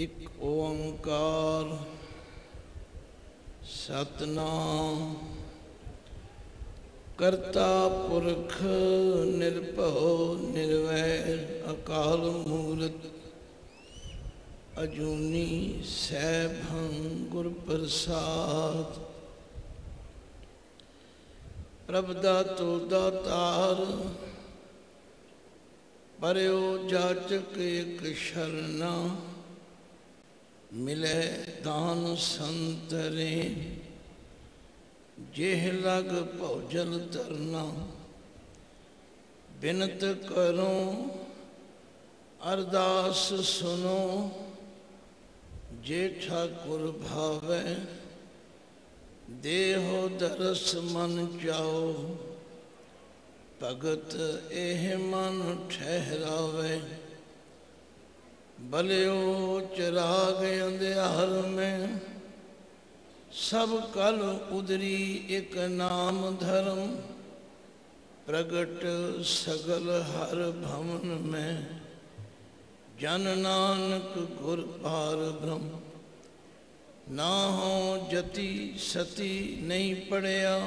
एक ओंकार सतनाम करता पुरख निर्भव निर्वैर अकाल मूरत अजूनी सैभं गुर प्रसाद। प्रभ दातो दातार परयो जाचक एक शरणा मिले दान संतरे जेह लग भोजन तरना। बिनत करो अरदास सुनो जे ठाकुर भावे। देहो दरस मन जाओ भगत एह मन ठहरावे। बलियो चिराग अंधियार में सब कल उदरी एक नाम धर्म। प्रगट सगल हर भवन में जन नानक गुर पार ब्रह्म। ना हो जति सती नहीं पढ़िया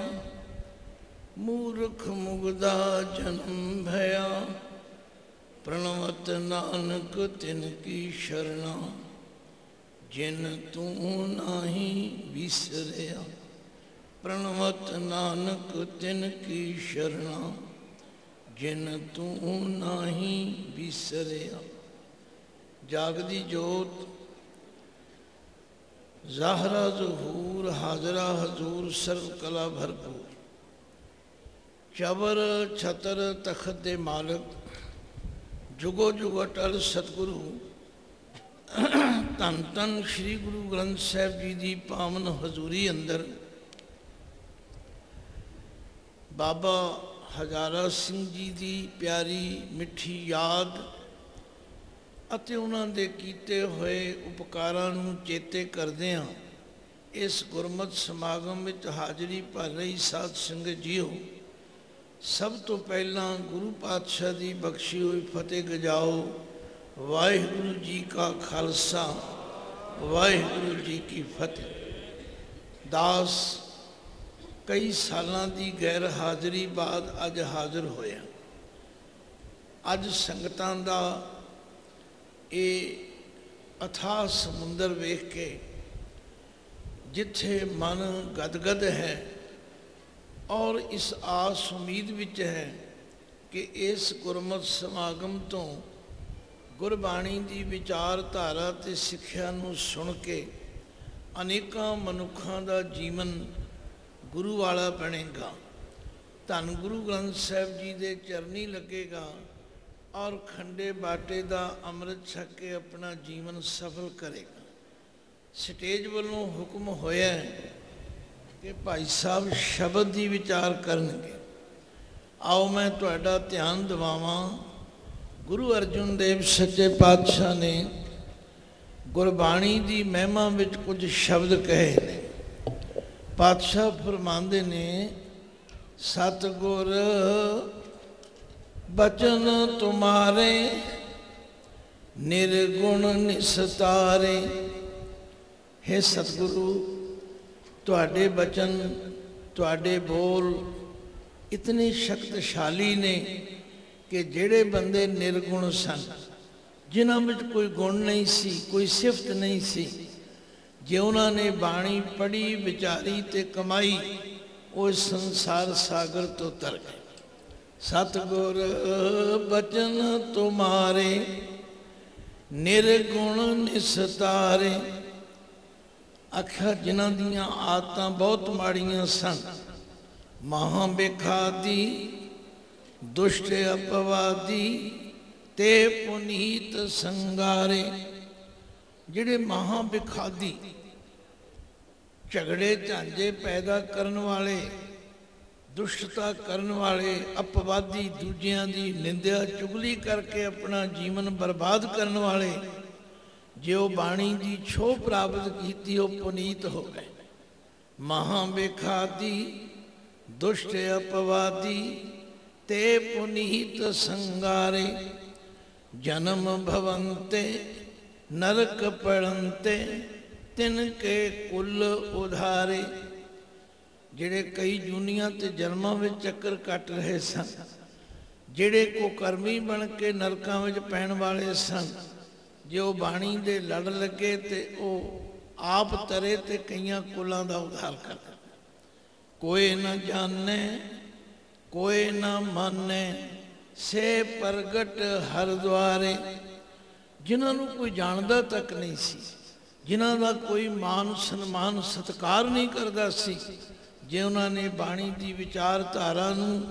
मूर्ख मुगदा जन्म भया। प्रणवत नानक तिनकी शरणा जिन तू नाही विसरिया। प्रणवत नानक तिनकी शरणा जिन तू नाही विसरिया। जागदी जोत ज़ाहरा ज़हूर हाजरा हजूर सर्व कला भरपूर। चबर छतर तखत दे मालक जुगो जुग अटल सतगुरु। धन धन श्री गुरु ग्रंथ साहिब जी की पावन हजूरी अंदर बाबा हजारा सिंह जी की प्यारी मिठी याद ਅਤੇ ਉਹਨਾਂ ਦੇ ਕੀਤੇ ਹੋਏ ਉਪਕਾਰਾਂ ਨੂੰ ਚੇਤੇ ਕਰਦੇ ਹਾਂ। ਇਸ ਗੁਰਮਤਿ ਸਮਾਗਮ ਵਿੱਚ ਹਾਜ਼ਰੀ ਭਰ ਰਹੀ ਸਾਧ ਸੰਗਤ ਜੀਓ, ਸਭ ਤੋਂ ਪਹਿਲਾਂ ਗੁਰੂ ਪਾਤਸ਼ਾਹ ਦੀ ਬਖਸ਼ੀ ਹੋਈ ਫਤਿਹ ਗਜਾਓ। ਵਾਹਿਗੁਰੂ ਜੀ ਕਾ ਖਾਲਸਾ ਵਾਹਿਗੁਰੂ ਜੀ ਕੀ ਫਤਿਹ। ਦਾਸ ਕਈ ਸਾਲਾਂ ਦੀ ਗੈਰ ਹਾਜ਼ਰੀ ਬਾਅਦ ਅੱਜ ਹਾਜ਼ਰ ਹੋਇਆ। ਅੱਜ ਸੰਗਤਾਂ ਦਾ ਇਹ ਅਥਾਹ ਸਮੁੰਦਰ ਵੇਖ ਕੇ ਜਿੱਥੇ ਮਨ ਗਦਗਦ ਹੈ ਔਰ ਇਸ ਆਸ ਉਮੀਦ ਵਿੱਚ ਹੈ ਕਿ ਇਸ ਗੁਰਮਤਿ ਸਮਾਗਮ ਤੋਂ ਗੁਰਬਾਣੀ ਦੀ ਵਿਚਾਰਧਾਰਾ ਤੇ ਸਿੱਖਿਆ ਨੂੰ ਸੁਣ ਕੇ ਅਨੇਕਾਂ ਮਨੁੱਖਾਂ ਦਾ ਜੀਵਨ ਗੁਰੂ ਵਾਲਾ ਬਣੇਗਾ। ਧੰਨ ਗੁਰੂ ਗ੍ਰੰਥ ਸਾਹਿਬ ਜੀ ਦੇ ਚਰਨੀ ਲੱਗੇਗਾ और खंडे बाटे का अमृत छक के अपना जीवन सफल करेगा। स्टेज वालों हुक्म होया कि भाई साहब शब्द की विचार करनगे। आओ मैं तुहाडा ध्यान दिवावां। गुरु अर्जुन देव सच्चे पातशाह ने गुरबाणी की महिमा विच कुछ शब्द कहे ने। पातशाह फरमांदे ने सतगुर बचन तुम्हारे निर्गुण निस्तारे। हे सतगुरु तुहाडे बचन तुहाडे बोल इतने शक्तिशाली ने कि जेड़े बंदे निर्गुण सन, जिन्हां विच कोई गुण नहीं सी, कोई सिफत नहीं सी, जे उन्होंने बाणी पढ़ी विचारी ते कमाई, वो संसार सागर तो तर गए। सतगुर बचन तुम्हारे निर्गुण निस्तारे। आख्या जिन्हां दियां आदतां बहुत माड़ियां सन, महाबेखादी दुष्ट अपवादी ते पुनीत संगारे। जिहड़े महाबेखादी झगड़े झांजे पैदा करन वाले, दुष्टता करने वाले, अपवादी, दूजियां की निंदा चुगली करके अपना जीवन बर्बाद करने वाले, जो बाणी की छोह प्राप्त की वो पुनीत हो गए। महाबेखादी दुष्ट अपवादी ते पुनीत संगारे। जन्म भवंते नरक पड़नते तिनके कुल उधारे। ਜਿਹੜੇ ਕਈ ਜੂਨੀਆਂ ਤੇ ਜਨਮਾਂ ਵਿੱਚ ਚੱਕਰ ਕੱਟ ਰਹੇ ਸਨ, ਜਿਹੜੇ ਕੁਕਰਮੀ ਬਣ ਕੇ ਨਰਕਾਂ ਵਿੱਚ ਪੈਣ ਵਾਲੇ ਸਨ, ਜੇ ਉਹ ਬਾਣੀ ਦੇ ਲੜ ਲੱਗੇ ਤੇ ਉਹ ਆਪ ਤਰੇ ਤੇ ਕਈਆਂ ਕੁਲਾਂ ਦਾ ਉਧਾਰ ਕਰਦਾ। ਕੋਈ ਨਾ ਜਾਣੇ ਕੋਈ ਨਾ ਮਾਨੇ ਸੇ ਪ੍ਰਗਟ ਹਰ ਦੁਆਰੇ। ਜਿਨ੍ਹਾਂ ਨੂੰ ਕੋਈ ਜਾਣਦਾ ਤੱਕ ਨਹੀਂ ਸੀ, ਜਿਨ੍ਹਾਂ ਦਾ ਕੋਈ ਮਾਨ ਸਨਮਾਨ ਸਤਿਕਾਰ ਨਹੀਂ ਕਰਦਾ ਸੀ, ਜੇ ਉਹਨਾਂ ਨੇ ਬਾਣੀ ਦੀ ਵਿਚਾਰਧਾਰਾ ਨੂੰ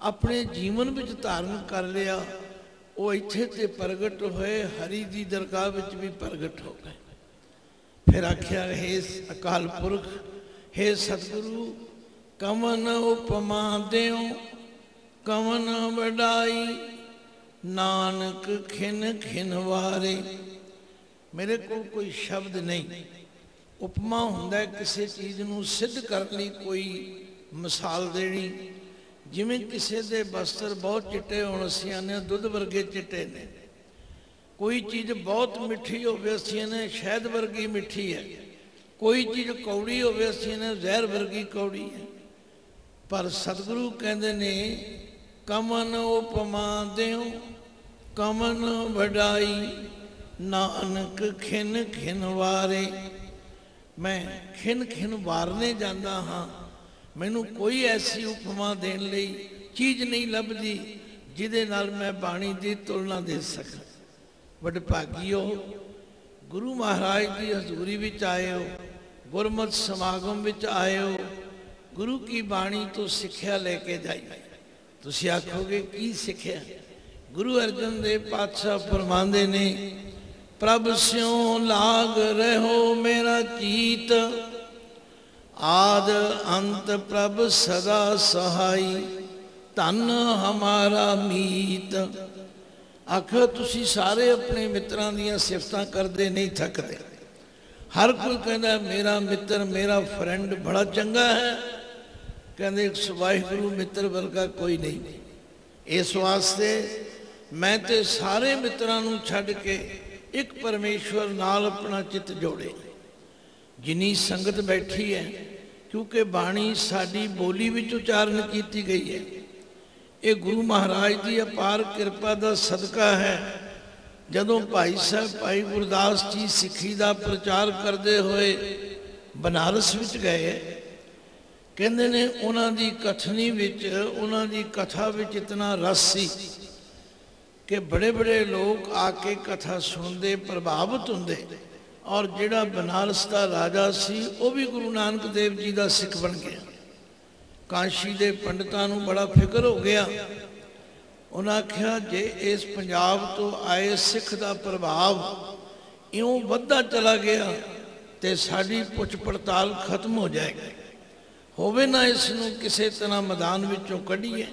ਆਪਣੇ ਜੀਵਨ ਵਿੱਚ ਧਾਰਨ ਕਰ ਲਿਆ, ਉਹ ਇੱਥੇ ਤੇ ਪ੍ਰਗਟ ਹੋਏ, ਹਰੀ ਦੀ ਦਰਗਾਹ ਵਿੱਚ ਵੀ ਪ੍ਰਗਟ ਹੋ ਗਏ। ਫਿਰ ਆਖਿਆ, ਹੇ ਅਕਾਲ ਪੁਰਖ, ਹੇ ਸਤਿਗੁਰੂ, ਕਵਨ ਉਪਮਾ ਦਿਓ ਕਵਨ ਵਡਾਈ, ਨਾਨਕ ਖਿਨ ਖਿਨ ਵਾਰੇ। ਮੇਰੇ ਕੋਲ ਕੋਈ ਸ਼ਬਦ ਨਹੀਂ। ਉਪਮਾ ਹੁੰਦਾ ਕਿਸੇ ਚੀਜ਼ ਨੂੰ ਸਿੱਧ ਕਰਨ ਲਈ ਕੋਈ ਮਿਸਾਲ ਦੇਣੀ। ਜਿਵੇਂ ਕਿਸੇ ਦੇ ਬਸਤਰ ਬਹੁਤ ਚਿੱਟੇ ਹੋਣ, ਅਸੀਂ ਆਨੇ ਦੁੱਧ ਵਰਗੇ ਚਿੱਟੇ ਨੇ। ਕੋਈ ਚੀਜ਼ ਬਹੁਤ ਮਿੱਠੀ ਹੋਵੇ, ਅਸੀਂ ਨੇ ਸ਼ਹਿਦ ਵਰਗੀ ਮਿੱਠੀ ਹੈ। ਕੋਈ ਚੀਜ਼ ਕੌੜੀ ਹੋਵੇ, ਅਸੀਂ ਨੇ ਜ਼ਹਿਰ ਵਰਗੀ ਕੌੜੀ ਹੈ। ਪਰ ਸਤਿਗੁਰੂ ਕਹਿੰਦੇ ਨੇ, ਕਮਨ ਉਪਮਾ ਦਿਓ ਕਮਨ ਵਡਾਈ, ਨਾਨਕ ਖਿਨ ਖਿਨ ਵਾਰੇ। मैं खिन खिन वारने जाता हाँ, मैनू कोई ऐसी उपमा देने लई चीज़ नहीं लभदी जिहदे नाल मैं बाणी की तुलना दे सकां। वडभागियो, गुरु महाराज की हजूरी विच आए हो, गुरमत समागम विच आए हो, गुरु की बाणी तो सिक्ख्या लेके जाइए। तुसीं आखोगे की सिक्ख्या? गुरु अर्जन देव पातशाह फरमांदे ने, प्रभ स्यों लाग रहो मेरा चीत, आद अंत प्रभ सदा सहाई, धन हमारा मीत। आखिर तुसी सारे अपने मित्रां दियां सिफतां करदे नहीं थकदे। हर कोई कहता मेरा मित्र मेरा फ्रेंड बड़ा चंगा है। कहते वाहिगुरू मित्र वर्गा कोई नहीं। इस वास्ते मैं ते सारे मित्रां नूं छड्ड के एक परमेश्वर नाल अपना चित जोड़े। जिनी संगत बैठी है, क्योंकि बाणी साडी बोली विच उचारण की गई है, ये गुरु महाराज की अपार कृपा का सदका है। जदों भाई साहब भाई गुरदास जी सिੱਖੀ का प्रचार करते हुए बनारस विच गए, कहते ने उन्हां दी कथनी विच उन्हां दी कथा विच इतना रस सी कि बड़े बड़े लोग आके कथा सुनते प्रभावित होंगे। और जिहड़ा बनारस का राजा सी वो भी गुरु नानक देव जी का सिख बन गया। काशी के पंडितां नूं बड़ा फिक्र हो गया। उन्हें आख्या, जे इस पंजाब तो आए सिख का प्रभाव इउं वधदा चला गया तो साड़ी पुछ पड़ताल खत्म हो जाएगी। होवे ना इसनूं किसी तरह मैदान विचों कढ़ीए।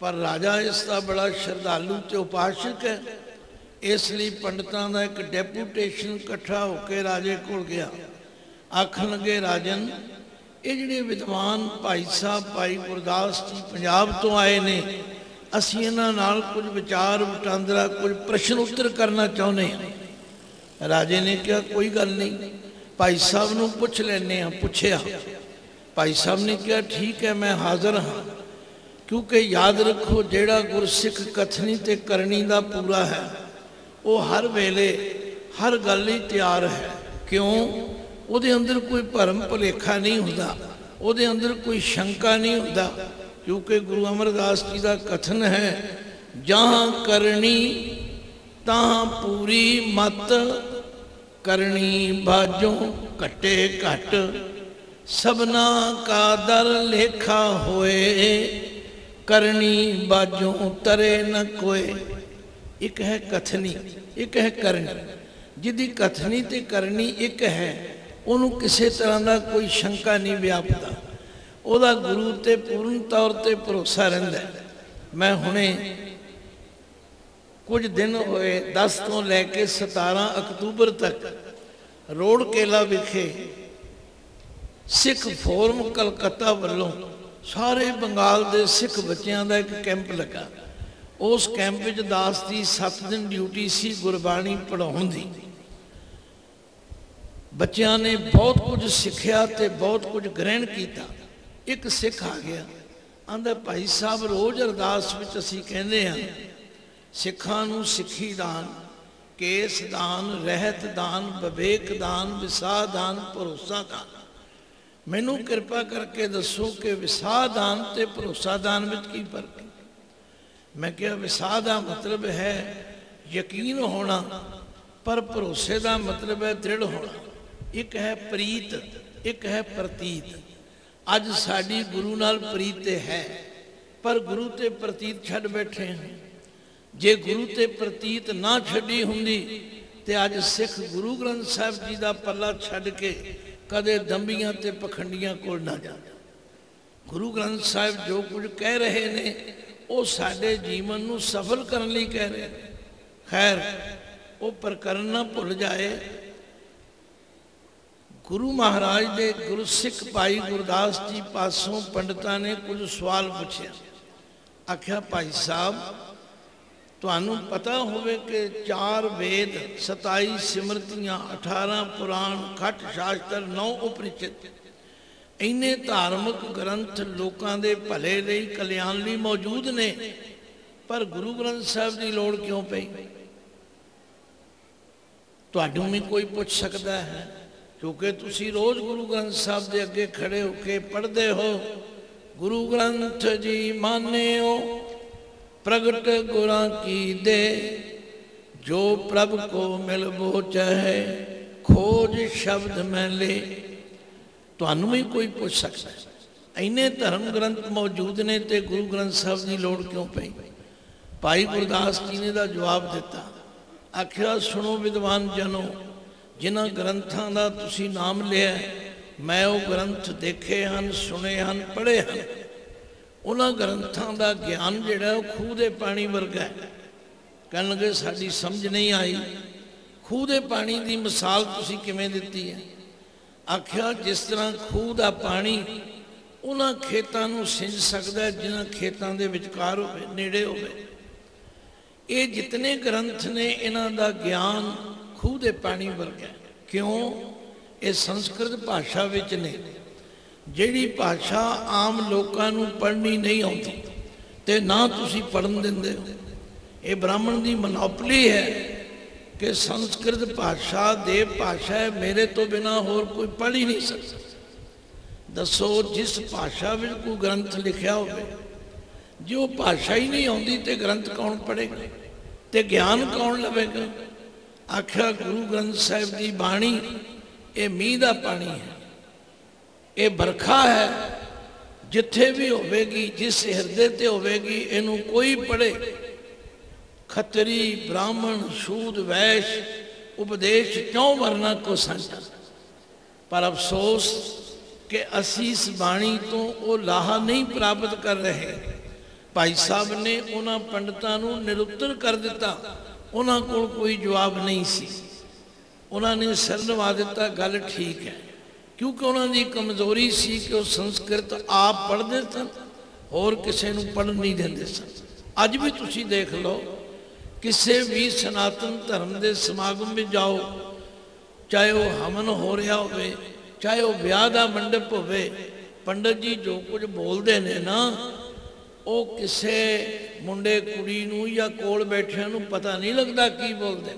पर राजा इसका बड़ा श्रद्धालु तो उपासक है, इसलिए पंडितां का एक डेपूटेशन इकट्ठा होकर राजे कोल गया। आखन लगे, राजन ये जिहड़े विद्वान भाई साहब भाई गुरदास जी पंजाब तो आए ने, असीं इन्हां नाल कुछ विचार वटांदरा कुछ प्रश्न उत्तर करना चाहुंदे हां। राजे ने कहा, कोई गल नहीं, भाई साहब नूं पुछ लैने हां। पुछया, भाई साहब ने कहा, ठीक है मैं हाज़र हाँ। क्योंकि याद रखो, जिहड़ा गुरसिख कथनी ते करनी का पूरा है, वो हर वेले हर गल ही तैयार है। क्यों? उहदे अंदर कोई भरम भुलेखा नहीं होता, उहदे अंदर कोई शंका नहीं होता। क्योंकि गुरु अमरदास जी का कथन है, जहाँ करनी तहाँ पूरी मत, करनी बाजों घटे घट, सबना का दर लेखा होए, करनी बाजों तरे न कोए। एक है कथनी, एक है करनी। जिहदी कथनी ते करनी एक है, उन्होंने किसी तरह का कोई शंका नहीं व्यापता, ਉਹਦਾ गुरु ते पूर्ण तौर पर भरोसा रहिंदा है। मैं हुणे कुछ दिन होए 10 तो लैके 17 अक्तूबर तक रोड केला विखे सिख फोरम कलकत्ता वालों सारे बंगाल के सिख बच्चों का एक कैंप लगा। उस कैंप में दास की 7 दिन ड्यूटी सी गुरबाणी पढ़ाउण दी। बच्चों ने बहुत कुछ सिक्ख्या ते बहुत कुछ ग्रहण किया। एक सिख आ गया, आंदा भाई साहब रोज़ अरदास विच असीं कहंदे हां सिखां नूं सिक्खी दान, केस दान, रहत दान, विवेक दान, विसाह दान, भरोसा दान। मैनू कृपा करके दसो कि विसाह दान ते भरोसा दान विच की फर्क है? मैं क्या विसाह का मतलब है यकीन होना, पर भरोसे का मतलब है दृढ़ होना। एक है प्रीत, एक है प्रतीत। अज साड़ी गुरु नाल प्रीत है, पर गुरु ते प्रतीत छड़ बैठे हैं। जे गुरु ते प्रतीत ना छड़ी हुंदी ते अज सिख गुरु ग्रंथ साहिब जी का पल्ला छड़ के कदे दंबियां ते पखंडियां कोल ना जाते। गुरु ग्रंथ साहिब जो कुछ कह रहे ने वो साडे जीवन नूं सफल करने लई कह रहे हैं। खैर वो प्रकरण ना भुल जाए। गुरु महाराज दे गुरु सिख भाई गुरदास जी पासों पंडितां ने कुछ सवाल पूछे। आख्या भाई साहब तुहानू पता होवे कि 4 वेद, 27 सिमरतियां, 18 पुराण, खट शास्त्र, 9 उपनिषद, इन्ने धार्मिक ग्रंथ लोगों के भले लई कल्याण लई मौजूद ने, पर गुरु ग्रंथ साहिब की लोड़ क्यों पई? तुहानू भी कोई पूछ सकता है, क्योंकि तुसी रोज गुरु ग्रंथ साहिब के अगे खड़े होके पढ़ते हो, गुरु ग्रंथ जी मान्यो प्रगट गुरां की दे, जो प्रभु को मिल वो चाहे, खोज शब्द में ले। तुहानू भी कोई पूछ सकता है इन्ने धर्म ग्रंथ मौजूद ने ते गुरु ग्रंथ साहिब की लोड़ क्यों पई? भाई गुरदास जी ने दा जवाब दिता। आखिया सुनो विद्वान जनो, जिन्हां ग्रंथां दा तुसी नाम लिया, मैं वो ग्रंथ देखे हैं, सुने हैं, पढ़े हैं। उन्हां ग्रंथां दा ज्ञान जिहड़ा खूह दे पानी वर्गा है। कहण लगे साडी समझ नहीं आई, खूह दे पानी की मिसाल तुसी किवें दित्ती है? आख्या जिस तरह खूह का पानी उन्हां खेतां नूं सिंच सकदा है जिन्हां खेतां दे विचकार होवे, नेड़े होवे। ये जितने ग्रंथ ने इन्हां दा ज्ञान खूह दे पानी वर्गा है। क्यों? ये संस्कृत भाषा विच ने, जिहड़ी भाषा आम लोकां नूं पढ़नी नहीं आउंदी ते ना तुसीं पढ़न दिंदे हो। ये ब्राह्मण की मनोपली है कि संस्कृत भाषा देव भाषा है, मेरे तो बिना होर कोई पढ़ ही नहीं सकता। दसो जिस भाषा में कोई ग्रंथ लिखा हो, जो भाषा ही नहीं आती तो ग्रंथ कौन पढ़ेगा, तो ज्ञान कौन लवेगा? आख्या गुरु ग्रंथ साहिब की बाणी ये मीह का पानी है, ये बरखा है। जिथे भी होवेगी, जिस हिरदे ते होवेगी, इनू कोई पढ़े, खतरी ब्राह्मण शूद वैश्य, उपदेश क्यों वरना को साझा। पर अफसोस कि असी इस बाणी तो वो लाहा नहीं प्राप्त कर रहे। भाई साहब ने उन्होंने पंडितां नूं निरुत्तर कर दिता, उन्होंने कोल कोई जवाब नहीं सी। उन्होंने सिर नवा दिता, गल ठीक है, क्योंकि उन्होंने कमजोरी सी कि वो संस्कृत आप पढ़ते सन, होर किसी नूं पढ़न नहीं देंदे सन। अज भी तुसीं देख लो, किसी भी सनातन धर्म के समागम में जाओ, चाहे वह हवन हो रहा हो, चाहे वह ब्याह का मंडप हो, पंडित जी जो कुछ बोलते हैं ना, वो किसी मुंडे कुड़ी नूं या कोल बैठिया नूं पता नहीं लगता की बोलते।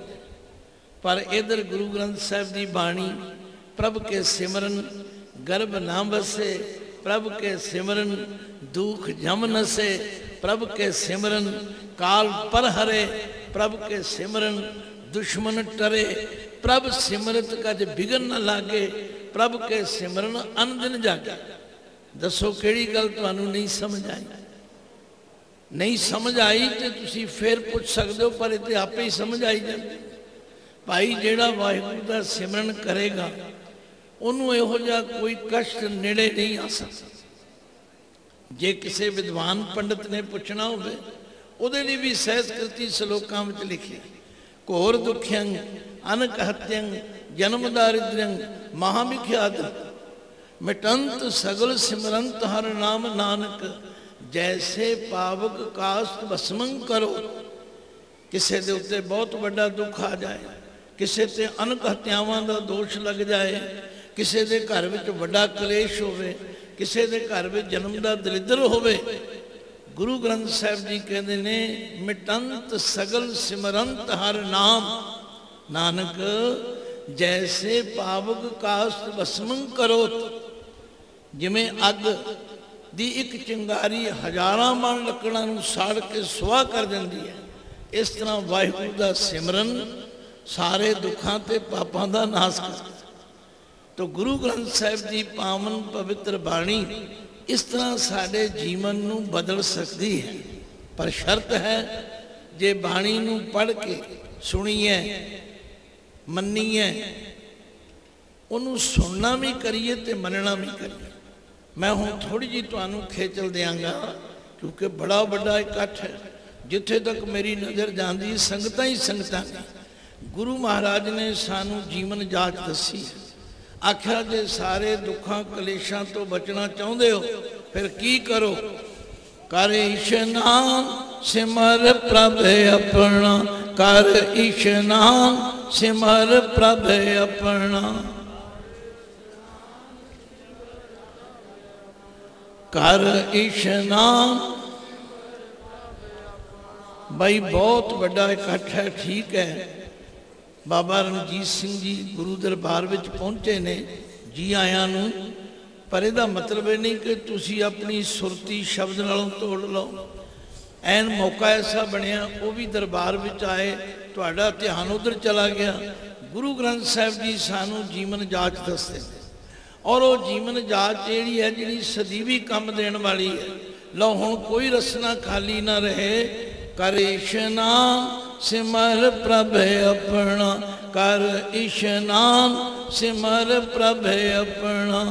पर इधर गुरु ग्रंथ साहिब की बाणी, प्रभ के सिमरन गर्भ ना बसे, प्रभ के सिमरन दुख जम नसे, प्रभ के सिमरन काल पर हरे, प्रभ के सिमरन दुश्मन टरे, प्रभ सिमरत कज बिगन न लागे, प्रभ के सिमरन अन दिन जागे। दसो किहड़ी गल तुहानू नहीं समझ आई? नहीं समझ आई तो तुसी फिर पूछ सकते हो, पर इत्थे आपे ही समझ आई जाती। भाई जिहड़ा वाहिगुरू दा सिमरन करेगा उन्होंने इहो जिहा कोई कष्ट नेड़े नहीं आ सकता। जे किसी विद्वान पंडित ने पूछना होवे, उहदे लई भी सहस्कृति श्लोकां विच लिखी, घोर दुख्यं अनक हत्यं जन्म दारिद्र्यं महाविख्यात मिटंत सगल सिमरंत हर नाम नानक, जैसे पावक कास्त भस्मं करो। किसी के उत्ते बहुत बड़ा दुख आ जाए, किसी ते अनक हत्यावां दा दोष लग जाए, किसी दे घर विच वड्डा कलेश होवे, किसी दे घर विच जन्म दा दरिद्र होवे, गुरु ग्रंथ साहिब जी कहते ने मिटंत सगल सिमरंत हर नाम, नानक जैसे पावक कास्त भस्मं करोत। जिमें अग दी एक चिंगारी हजारां मन लकड़ां नूं साड़ के सुआह कर दिंदी है, इस तरह वाहिगुरू दा सिमरन सारे दुखां ते पापां दा नाश करदा। तो गुरु ग्रंथ साहिब जी पावन पवित्र बाणी इस तरह साडे जीवन नूं बदल सकती है, पर शर्त है जे बाणी नूं पढ़ के सुनीए मन्नीए, उन्होंने सुनना भी करिए तो मनना भी करिए। मैं हूँ थोड़ी जी तुहानूं खेचल देंगा क्योंकि बड़ा बड़ा इकट्ठ है, जिथे तक मेरी नज़र जाती संगतां ही संगतां ने। गुरु महाराज ने सानू जीवन जाच दसी है, आख्या जे सारे दुखों कलेशों तो बचना चाहते हो फिर की करो, कर इशनान सिमर प्रभ अपना, कर इशनान सिमर प्रभ अपना, कर इशनान। भाई बहुत बड़ा इकट्ठ है, ठीक है। बाबा रणजीत सिंह जी गुरु दरबार विच पहुंचे ने, जी आया नूं, पर इहदा मतलब ये नहीं कि तुसी अपनी सुरती शब्द नालों तोड़ लो। ऐन मौका ऐसा बनया वो भी दरबार विच आए, तुहाडा ध्यान उधर चला गया। गुरु ग्रंथ साहिब जी सानू जीवन जाच दसदे ने, और वो जीवन जाच जिहड़ी है जिहड़ी सदीवी काम देण वाली है। लो हुण कोई रसना खाली ना रहे, कर इशनान सिमर प्रभ अपना, कर इशनान सिमर प्रभ अपना।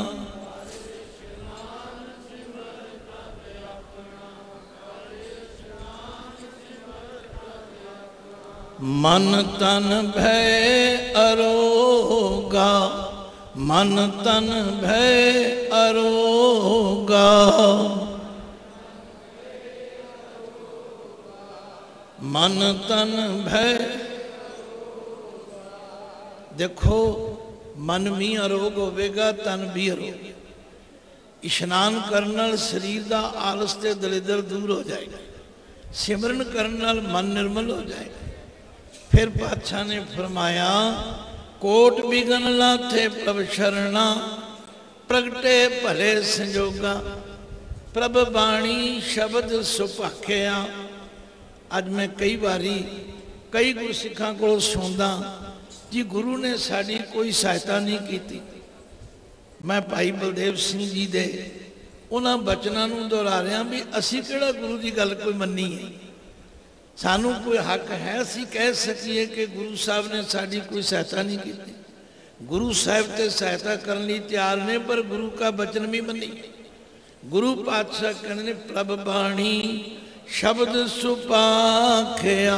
मन तन भय अरोगा, मन तन भय अरोगा, मन तन भय। देखो मन भी अरोग होगा, तन भी अरोग। इशनान करने नाल शरीर का आलस ते दलिदर दूर हो जाएगा, सिमरन करने नाल मन निर्मल हो जाएगा। फिर पातशाह ने फरमाया, कोट बिगन लाथे प्रभ शरणा, प्रगटे भले संजोगा, प्रभ बाणी शब्द सुभाखिया। अज मैं कई बारी कई गुरसिखां को सुनदा जी गुरु ने साड़ी कोई सहायता नहीं की। मैं भाई बलदेव सिंह जी दे उन्हां बचनां नूं दोहरा रहा भी असीं किहड़ा गुरु की गल कोई मन्नी है, सानू कोई हक है असीं कह सकीए कि गुरु साहब ने साड़ी कोई सहायता नहीं की। गुरु साहब ते सहायता करने लिए तैयार ने, पर गुरु का बचन भी मन्नी। गुरु पातशाह कहने ने प्रभ बाणी शब्द सुपाखिया,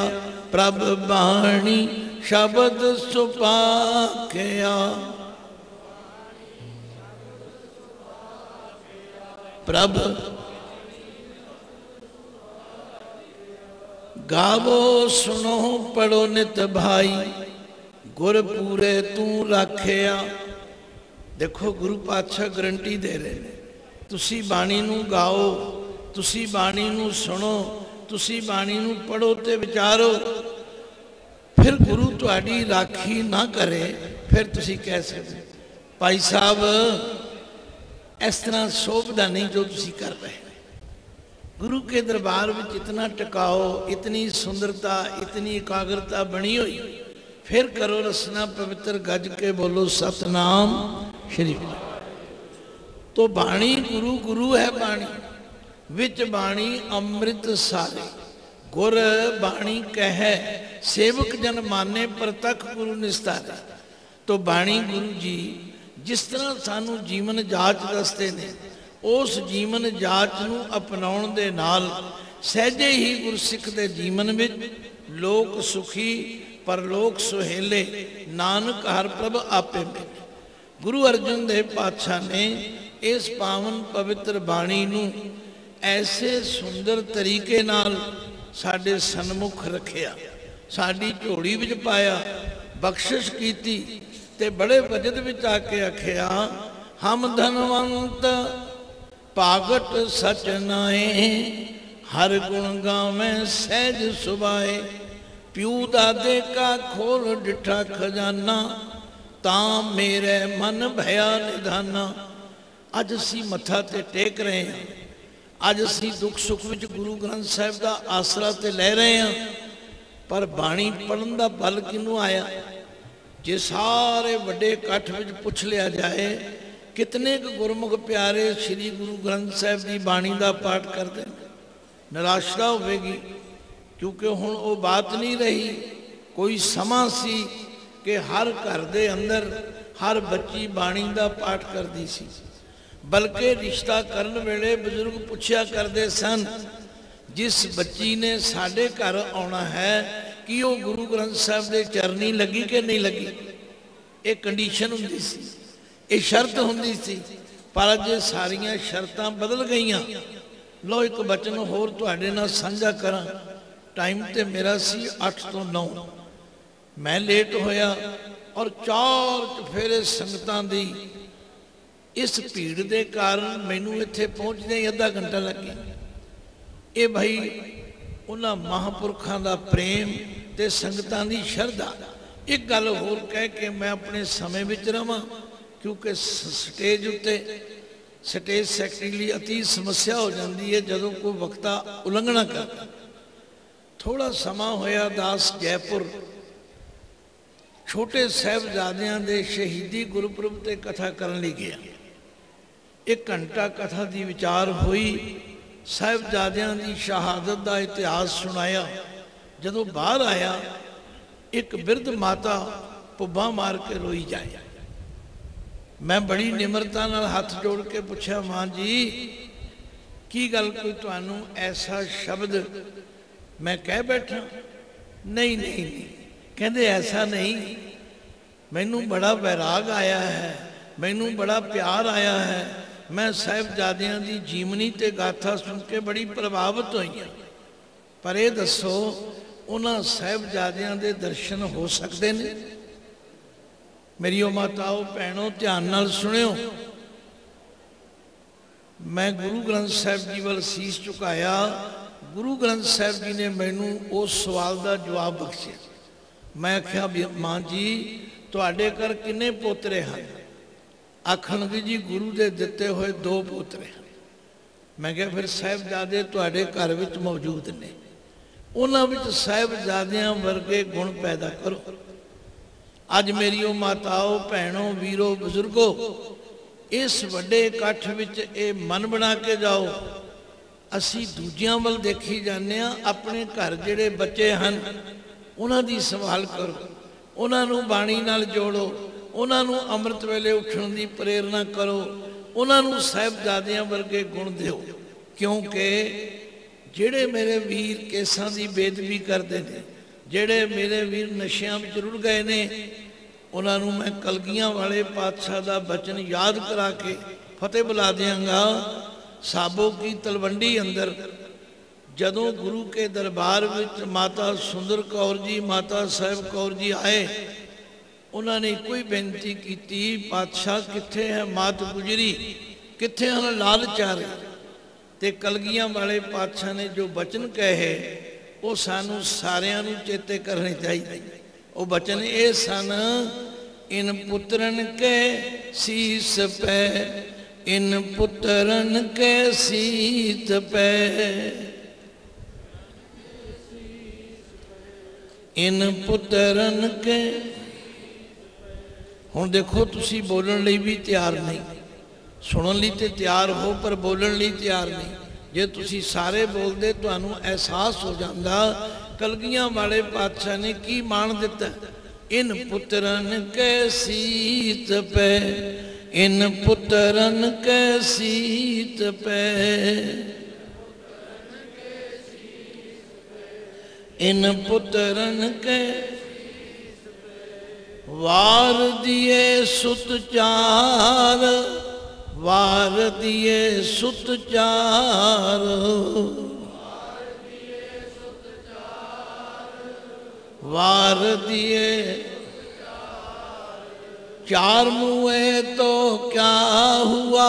प्रभ बाणी शब्द सुपाखिया, प्रभ गावो सुनो पढ़ो नित भाई, गुर पूरे तू राखिया। देखो गुरु पातशाह गारंटी दे रहे हैं, तुसी बाणी नू गाओ, तुसी बाणी नू सुनो, तुसी बाणी नू पढ़ो ते विचारो, फिर गुरु तुहाडी राखी ना करे फिर तुसी कह सकते भाई साहब इस तरह शोभदा नहीं जो तुसी कर रहे। गुरु के दरबार में इतना टिकाओ, इतनी सुंदरता, इतनी एकाग्रता बनी हुई, फिर करो रसना पवित्र गज के बोलो सतनाम श्री। तो बाणी गुरु गुरु है बाणी, विच बाणी अमृत सारे, गुर बाणी कहे सेवक जन माने प्रतख गुरु निस्तारे। तो बाणी गुरु जी जिस तरह सानू जीवन जाच दसते ने, उस जीवन जाच नू अपनाउण दे नाल सहजे ही गुरसिख दे जीवन विच लोक सुखी परलोक सुहेले, नानक हर प्रभ आपे मिले। गुरु अर्जन देव पातशाह ने इस पावन पवित्र बाणी नू ऐसे सुंदर तरीके नाल साडे सन्मुख रखिया, साडी झोली विच पाया, बख्शिश कीती ते बड़े बजट विच आके आखिया, हम धनवंत भागट सच नाए, हर गुण गावें सहज सुभाए। प्यू दादे का खोल डिठा खजाना, तां मेरे मन भया निधाना। अज असी मत्था ते टेक रहे हैं, अज असी दुख सुख विच गुरु ग्रंथ साहिब का आसरा ते लै रहे हैं, पर बाणी पढ़न का बल किनू आया? जे सारे वड्डे इकट्ठ विच पुछ लिया जाए, कितने क गुरमुख प्यारे श्री गुरु ग्रंथ साहिब की बाणी का पाठ करते हैं? निराशा होगी, क्योंकि हुण वो बात नहीं रही। कोई समा सी कि हर घर दे अंदर हर बच्ची बाणी का पाठ करती सी, बल्कि रिश्ता करन वेले बजुर्ग पुछया करते सन, जिस बच्ची ने साडे घर आना है कि वो गुरु ग्रंथ साहिब के चरनी लगी कि नहीं लगी? ये कंडीशन हुंदी सी, ये शर्त हुंदी सी। पर अज सारियां शर्तां बदल गईयां। लो एक बचन होर तुहाडे नाल साझा करां। टाइम तो मेरा सी 8 तो 9, मैं लेट होया और 4 चफेरे संगतां दी इस भीड़ के कारण मैनू इत्थे पहुँचदे ही अद्धा घंटा लग गया। ये भाई उन्हां महापुरखों का प्रेम ते संगतां दी शरधा। एक गल होर कह के मैं अपने समय विच रवां, क्योंकि स्टेज उत्ते स्टेज सैकटरी लई अति समस्या हो जाती है जदों कोई वक्ता उलंघना करता। थोड़ा समा होया दास जयपुर छोटे साहिबजादियां दे शहीदी गुरपुरब ते कथा करन लई गया। 1 घंटा कथा की विचार हुई, साहिबजादियां की शहादत का इतिहास सुनाया। जदों बाहर आया, एक बिरध माता पुब्बा मार के रोई जाए। मैं बड़ी निमरता नाल हाथ जोड़ के पूछा, मां जी की गल, कोई तुहानू ऐसा शब्द मैं कह बैठा? नहीं नहीं नहीं, कहते ऐसा नहीं, मैनू बड़ा वैराग आया है, मैनू बड़ा प्यार आया है। मैं साहिबजादियां दी जीवनी ते गाथा सुन के बड़ी प्रभावित हुई हाँ। पर यह दसो, उन्हां साहिबजादियां दे दर्शन हो सकते हैं? मेरी माताओं भैनों ध्यान नाल सुनियो। मैं गुरु ग्रंथ साहिब जी वाल शीश झुकाया, गुरु ग्रंथ साहिब जी ने मैनू उस सवाल का जवाब बख्शिया। मैं आख्या, मां जी तुहाडे घर किन्ने पोतरे हैं? आखन लगी, जी गुरु के दिते हुए 2 पोतरे हैं। मैं क्या, फिर साहिबजादे तुहाडे घर विच मौजूद ने, उन्हां विच साहिबजादियां वर्गे गुण पैदा करो। अज मेरी माताओं भैनों वीरों बुजुर्गों, इस वड्डे इकट्ठ विच ये मन बना के जाओ, असी दूजियां वल देखी जाने, अपने घर जिहड़े बच्चे हैं उन्हां दी संभाल करो, उन्हां नूं बाणी नाल जोड़ो, उन्हां नूं अमृत वेले उठण दी प्रेरणा करो, उन्हां नूं साहिबजादियां वर्गे गुण दिओ। क्योंकि जिहड़े मेरे वीर केसां दी बेदबी करते हैं, जिहड़े मेरे वीर नशियां विच रुड़ गए ने, उन्हां नूं मैं कलगियां वाले पातशाह दा बचन याद करा के फतेह बुला देंगा। साबो की तलवंडी अंदर जदों गुरु के दरबार विच माता सुंदर कौर जी, माता साहिब कौर जी आए, उन्होंने एको ही बेनती की, पातशाह कित्थे है मात गुजरी, कित्थे हैं लाल चारे? ते कलगियां वाले पातशाह ने जो बचन कहे वो सानू सारियां नू चेते करने चाहिए। वो बचन ये सन, इन पुत्रन के शीस पे, इन पुत्रन के सीत पे, इन पुत्रन के। हुण देखो, तुसी बोलण लई भी तैयार नहीं, सुनन लई ते तैयार हो पर बोलण लई तैयार नहीं। जे तुसी सारे बोलदे तुहानू एहसास हो जांदा कलगियां वाले पातशाह ने की मान दिता। इन पुत्रन के सीत पे, इन पुत्रन के सीत पे, इन पुत्रन के वार दिए सुत चार, वार दिए सुत चार, वार दिए चार मुए तो क्या हुआ,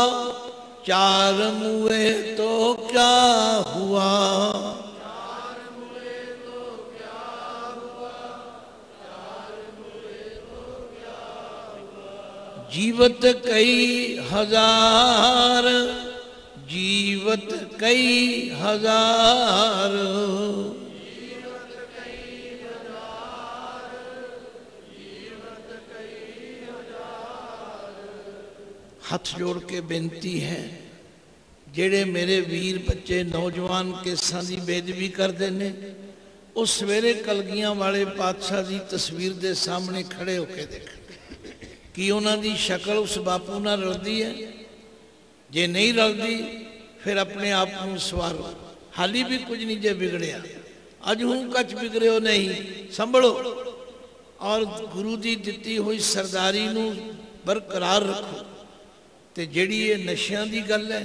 चार मुए तो क्या हुआ, जीवत कई हजार, जीवत कई हजार, हथ जोड़ के बेनती है, जेड़े मेरे वीर बच्चे नौजवान केसां दी बेदबी करते हैं, उस सवेरे कलगियां वाले पातशाह की तस्वीर के सामने खड़े होके देख कि उन्हां दी शक्ल उस बापू नाल रलदी है। जे नहीं रलदी फिर अपने आप को सवारो, हाली भी कुछ नहीं जे बिगड़िया, अज हूँ कच बिगड़ियो नहीं, संभलो और गुरु की दिती हुई सरदारी नूं बरकरार रखो। तो जिहड़ी ये नशियां दी गल है,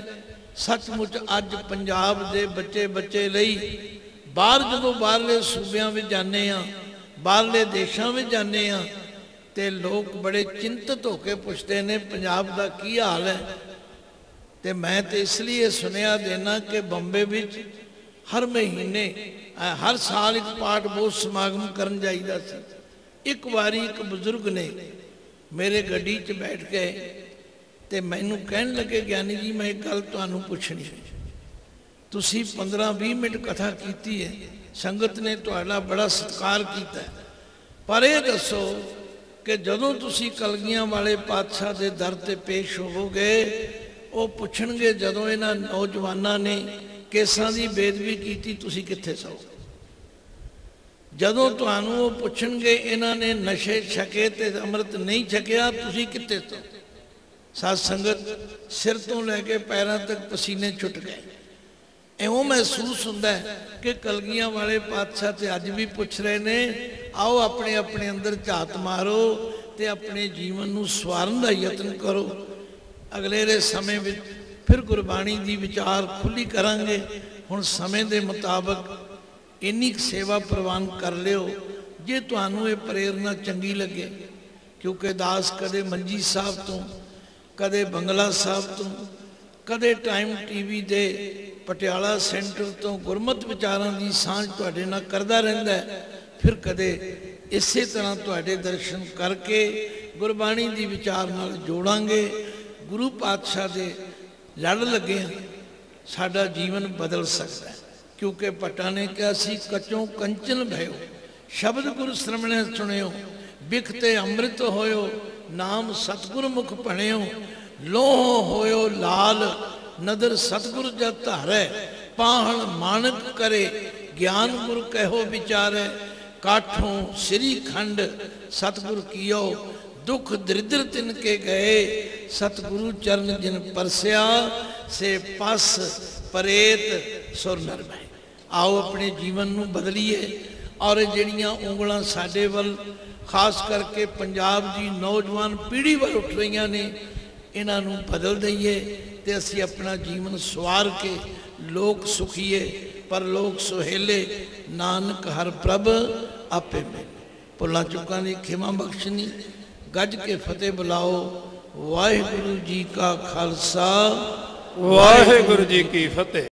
सचमुच अज पंजाब दे बच्चे बच्चे लई बाहर जदों बाहरले सूबियां में जाने, बाहरले देशों में जाने, तो लोग बड़े चिंतित होकर पुछते हैं पंजाब का की हाल है। तो मैं तो इसलिए सुनिया देना कि बंबे विच हर महीने हर साल एक पाठ बोध समागम करन जाईदा सी। एक बारी एक बजुर्ग ने मेरे गड्डी च बैठ गए तो मैनू कहन लगे, ज्ञानी जी मैं एक गल तुहानू पुछनी है, तुसी 15-20 मिनट कथा की है, संगत ने तुहाडा बड़ा सत्कार किया, पर यह दसो कि जदों तुसी कलगियां वाले पातशाह के दर ते पेश होवोगे, वो पुछणगे जदों इन्हां नौजवानों ने केसां दी बेदबी की तुसी कित्थे सो, जदों तुहानू वो पुछणगे इन्हां ने नशे छके ते अमृत नहीं छकिया तुसी कित्थे सो। साध संगत सिर तो लैके पैरों तक पसीने छुट गए। इवों महसूस होंदा है कि कलगियां वाले पातशाह ते अज भी पूछ रहे ने, आओ अपने अपने अंदर झात मारो ते अपने जीवन नूं सवारन दा यतन करो। अगलेरे समय में फिर गुरबाणी दी विचार खुली करांगे। हुण समय दे मुताबक इन्नी सेवा प्रवान कर लियो जे तुहानू ये प्रेरणा चंगी लगे, क्योंकि दास कदे मंजी साहब तो, कदे बंगला साहब तो, कदे टाइम टीवी दे पटियाला सेंटर तो गुरमत विचारां दी सांझ तुहाडे नाल करदा रहिंदा है। फिर कदे इसे तरह तुहाडे दर्शन करके गुरबाणी दी विचार नाल जोड़ांगे। गुरु पातशाह दे लड़ लगे साडा जीवन बदल सकता है, क्योंकि भट्टा ने कहा सी कचों कंचन भयो, शब्द गुरु श्रवणे सुनियो, बिखते अमृत होयो, नाम सतगुर मुख भणियो, लोह होयो लाल, नदर सतगुर जब धारै, पाहण मानक करे, ज्ञान गुरु कहो विचारे, काठों श्री खंड सतगुर कियो, दुख दरिद्र तिनके गए, सतगुरु चरण जिन परस्या, से पस परेत सुर नर में। आओ अपने जीवन नूं बदलीए और जिहड़ियां उंगलां साडे वल खास करके पंजाब की नौजवान पीढ़ी वाल उठ रही ने, इन्हां नूं बदल दईए ते असीं अपना जीवन सवार के लोक सुखीए पर लोक सुहेले, नानक हर प्रभ आपे में। भुलां चुकां दी खिमा बख्शनी, गज के फतेह बुलाओ। वाहिगुरु जी का खालसा, वाहिगुरु जी की फतेह।